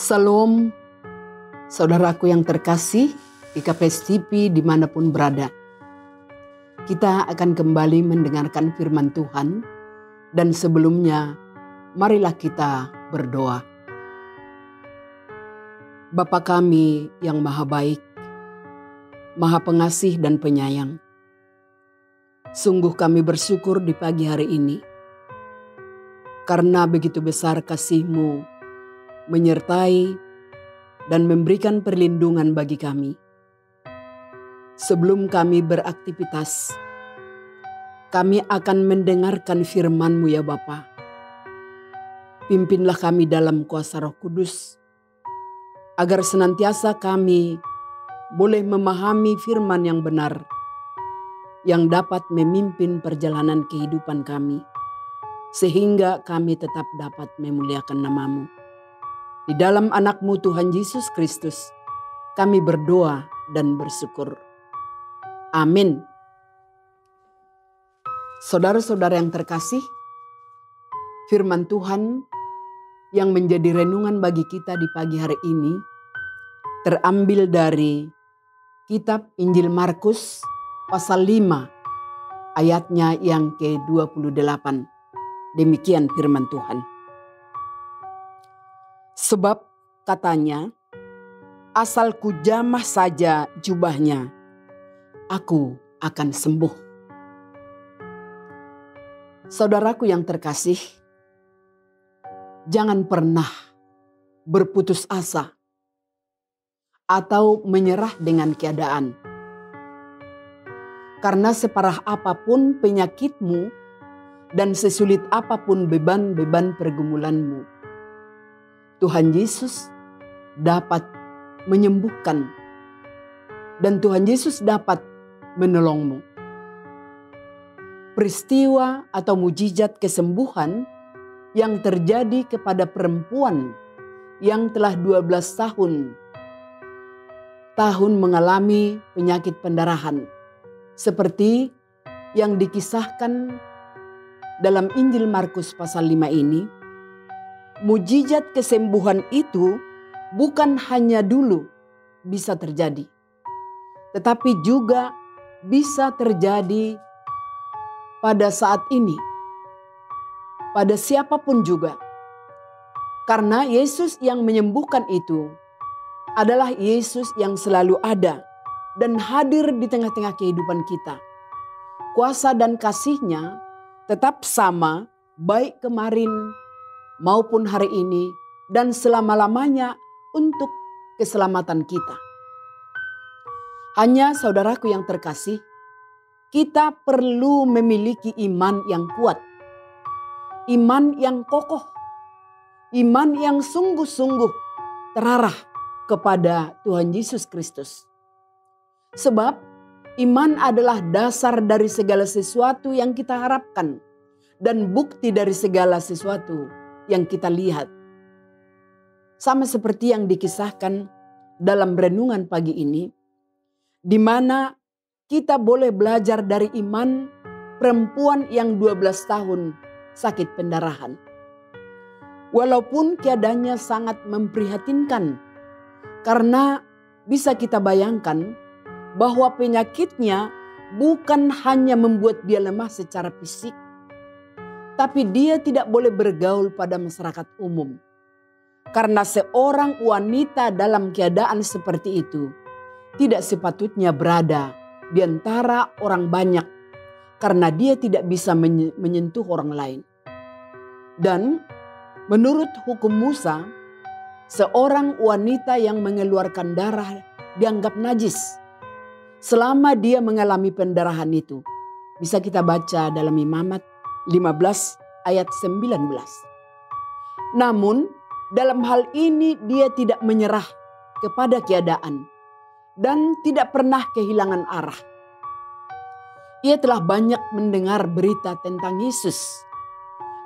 Salam, saudaraku yang terkasih, IKPS TV dimanapun berada. Kita akan kembali mendengarkan firman Tuhan, dan sebelumnya marilah kita berdoa. Bapa kami yang maha baik, maha pengasih dan penyayang, sungguh kami bersyukur di pagi hari ini, karena begitu besar kasih-Mu menyertai dan memberikan perlindungan bagi kami. Sebelum kami beraktivitas, kami akan mendengarkan firman-Mu ya Bapa. Pimpinlah kami dalam kuasa Roh Kudus, agar senantiasa kami boleh memahami firman yang benar, yang dapat memimpin perjalanan kehidupan kami, sehingga kami tetap dapat memuliakan nama-Mu. Di dalam anak-Mu Tuhan Yesus Kristus, kami berdoa dan bersyukur. Amin. Saudara-saudara yang terkasih, firman Tuhan yang menjadi renungan bagi kita di pagi hari ini terambil dari kitab Injil Markus pasal 5 ayatnya yang ke-28. Demikian firman Tuhan. Sebab katanya, asal ku jamah saja jubahnya, aku akan sembuh. Saudaraku yang terkasih, jangan pernah berputus asa atau menyerah dengan keadaan. Karena separah apapun penyakitmu dan sesulit apapun beban-beban pergumulanmu, Tuhan Yesus dapat menyembuhkan dan Tuhan Yesus dapat menolongmu. Peristiwa atau mujizat kesembuhan yang terjadi kepada perempuan yang telah 12 tahun mengalami penyakit pendarahan, seperti yang dikisahkan dalam Injil Markus pasal 5 ini. Mujizat kesembuhan itu bukan hanya dulu bisa terjadi, tetapi juga bisa terjadi pada saat ini, pada siapapun juga. Karena Yesus yang menyembuhkan itu adalah Yesus yang selalu ada dan hadir di tengah-tengah kehidupan kita. Kuasa dan kasih-Nya tetap sama, baik kemarin maupun hari ini dan selama-lamanya untuk keselamatan kita. Hanya saudaraku yang terkasih, kita perlu memiliki iman yang kuat, iman yang kokoh, iman yang sungguh-sungguh terarah kepada Tuhan Yesus Kristus. Sebab iman adalah dasar dari segala sesuatu yang kita harapkan dan bukti dari segala sesuatu yang kita lihat. Sama seperti yang dikisahkan dalam renungan pagi ini, di mana kita boleh belajar dari iman perempuan yang 12 tahun sakit pendarahan. Walaupun keadaannya sangat memprihatinkan, karena bisa kita bayangkan bahwa penyakitnya bukan hanya membuat dia lemah secara fisik, tapi dia tidak boleh bergaul pada masyarakat umum. Karena seorang wanita dalam keadaan seperti itu tidak sepatutnya berada di antara orang banyak, karena dia tidak bisa menyentuh orang lain. Dan menurut hukum Musa, seorang wanita yang mengeluarkan darah dianggap najis selama dia mengalami pendarahan itu. Bisa kita baca dalam Imamat 15 ayat 19. Namun dalam hal ini dia tidak menyerah kepada keadaan dan tidak pernah kehilangan arah. Ia telah banyak mendengar berita tentang Yesus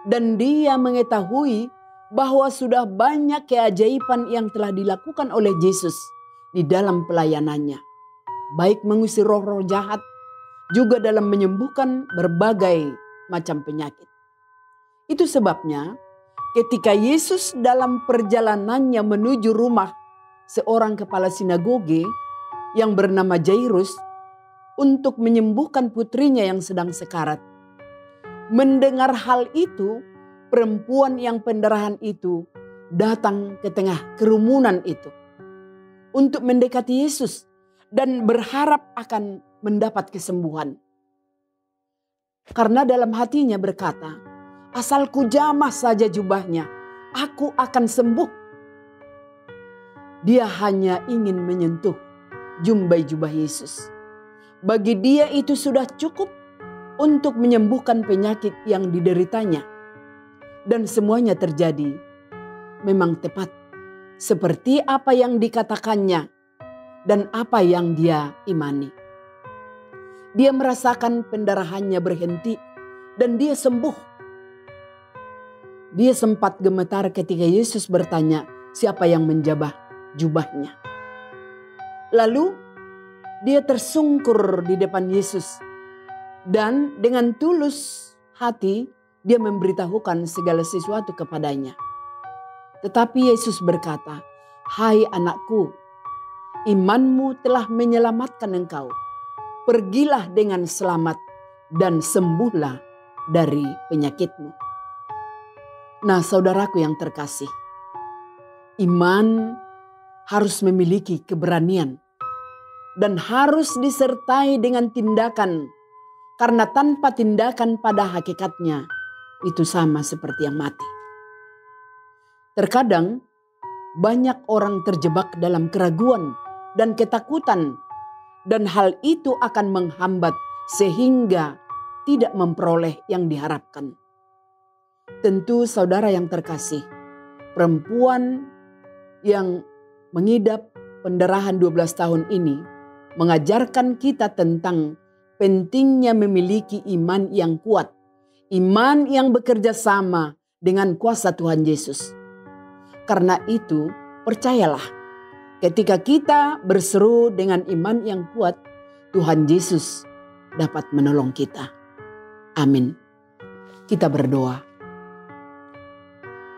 dan dia mengetahui bahwa sudah banyak keajaiban yang telah dilakukan oleh Yesus di dalam pelayanannya, baik mengusir roh-roh jahat, juga dalam menyembuhkan berbagai macam penyakit. Itu sebabnya ketika Yesus dalam perjalanannya menuju rumah seorang kepala sinagoge yang bernama Jairus untuk menyembuhkan putrinya yang sedang sekarat. Mendengar hal itu, perempuan yang pendarahan itu datang ke tengah kerumunan itu untuk mendekati Yesus dan berharap akan mendapat kesembuhan. Karena dalam hatinya berkata, asal ku jamah saja jubahnya, aku akan sembuh. Dia hanya ingin menyentuh jumbai jubah Yesus. Bagi dia itu sudah cukup untuk menyembuhkan penyakit yang dideritanya. Dan semuanya terjadi memang tepat seperti apa yang dikatakannya dan apa yang dia imani. Dia merasakan pendarahannya berhenti dan dia sembuh. Dia sempat gemetar ketika Yesus bertanya siapa yang menjabah jubahnya. Lalu dia tersungkur di depan Yesus dan dengan tulus hati dia memberitahukan segala sesuatu kepadanya. Tetapi Yesus berkata, "Hai anakku, imanmu telah menyelamatkan engkau. Pergilah dengan selamat dan sembuhlah dari penyakitmu." Nah, saudaraku yang terkasih, iman harus memiliki keberanian dan harus disertai dengan tindakan, karena tanpa tindakan pada hakikatnya itu sama seperti yang mati. Terkadang banyak orang terjebak dalam keraguan dan ketakutan, dan hal itu akan menghambat sehingga tidak memperoleh yang diharapkan. Tentu saudara yang terkasih, perempuan yang mengidap pendarahan 12 tahun ini mengajarkan kita tentang pentingnya memiliki iman yang kuat, iman yang bekerja sama dengan kuasa Tuhan Yesus. Karena itu, percayalah, ketika kita berseru dengan iman yang kuat, Tuhan Yesus dapat menolong kita. Amin. Kita berdoa.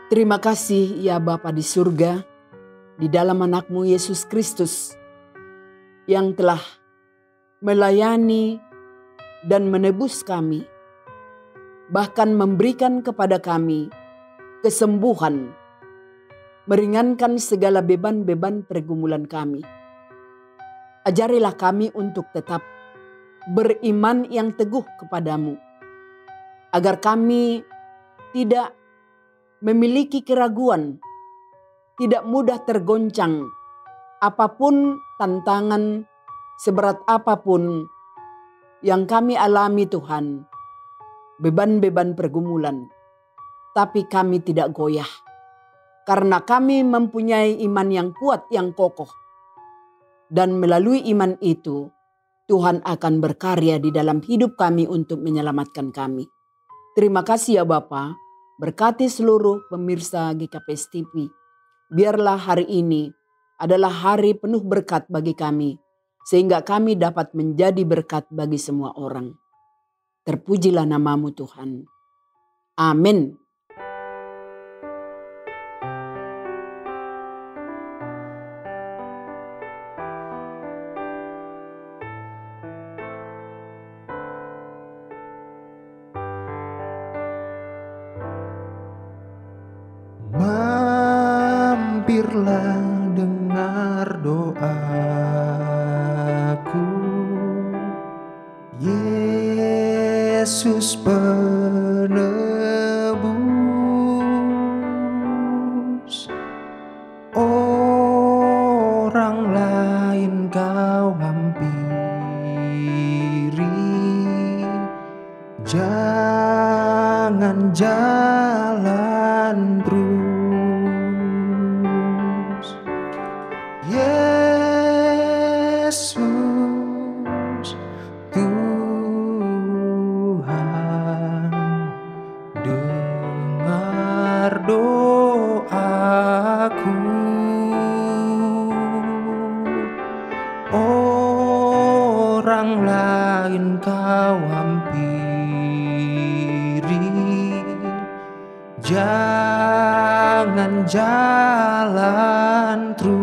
Terima kasih ya Bapa di surga, di dalam anakmu Yesus Kristus yang telah melayani dan menebus kami, bahkan memberikan kepada kami kesembuhan, meringankan segala beban-beban pergumulan kami. Ajarilah kami untuk tetap beriman yang teguh kepadamu, agar kami tidak memiliki keraguan, tidak mudah tergoncang apapun tantangan seberat apapun yang kami alami Tuhan, beban-beban pergumulan, tapi kami tidak goyah. Karena kami mempunyai iman yang kuat, yang kokoh. Dan melalui iman itu, Tuhan akan berkarya di dalam hidup kami untuk menyelamatkan kami. Terima kasih ya Bapa, berkati seluruh pemirsa GKPS TV. Biarlah hari ini adalah hari penuh berkat bagi kami, sehingga kami dapat menjadi berkat bagi semua orang. Terpujilah namamu Tuhan. Amin. Mampirlah dengar doaku, Yesus penebus. Orang lain kau hampiri, jangan jalan terus. Yesus Tuhan, dengar doaku. Orang lain kau hampiri, jangan jangan jalan terus.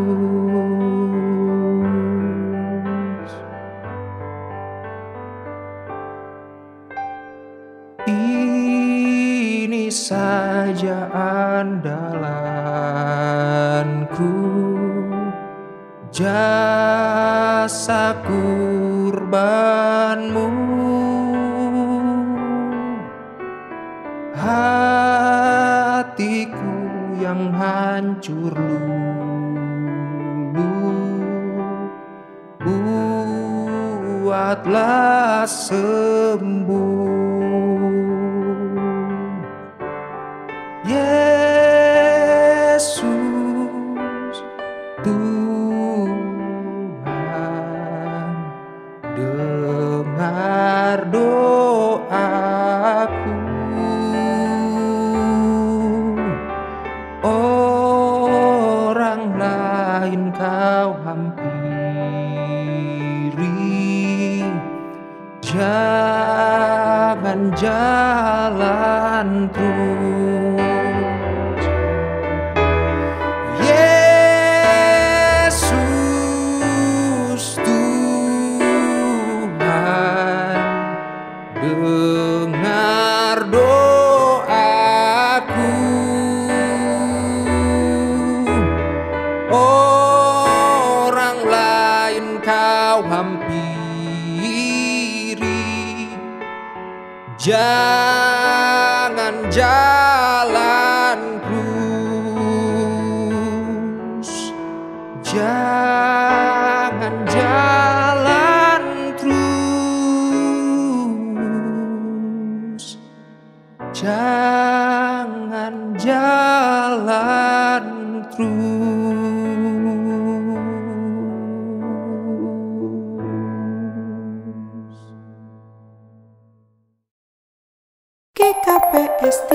Ini saja andalanku, jasa kurbanmu. Hatiku yang hancur lulu, buatlah sembuh. Yesus Tuhan, dengar doaku. Orang lain kau hampiri, jangan jalan terus. Yesus Tuhan, dengar doaku. Orang lain kau hampiri, jangan jalan terus. Jangan jalan terus. Jangan jalan terus. GKPS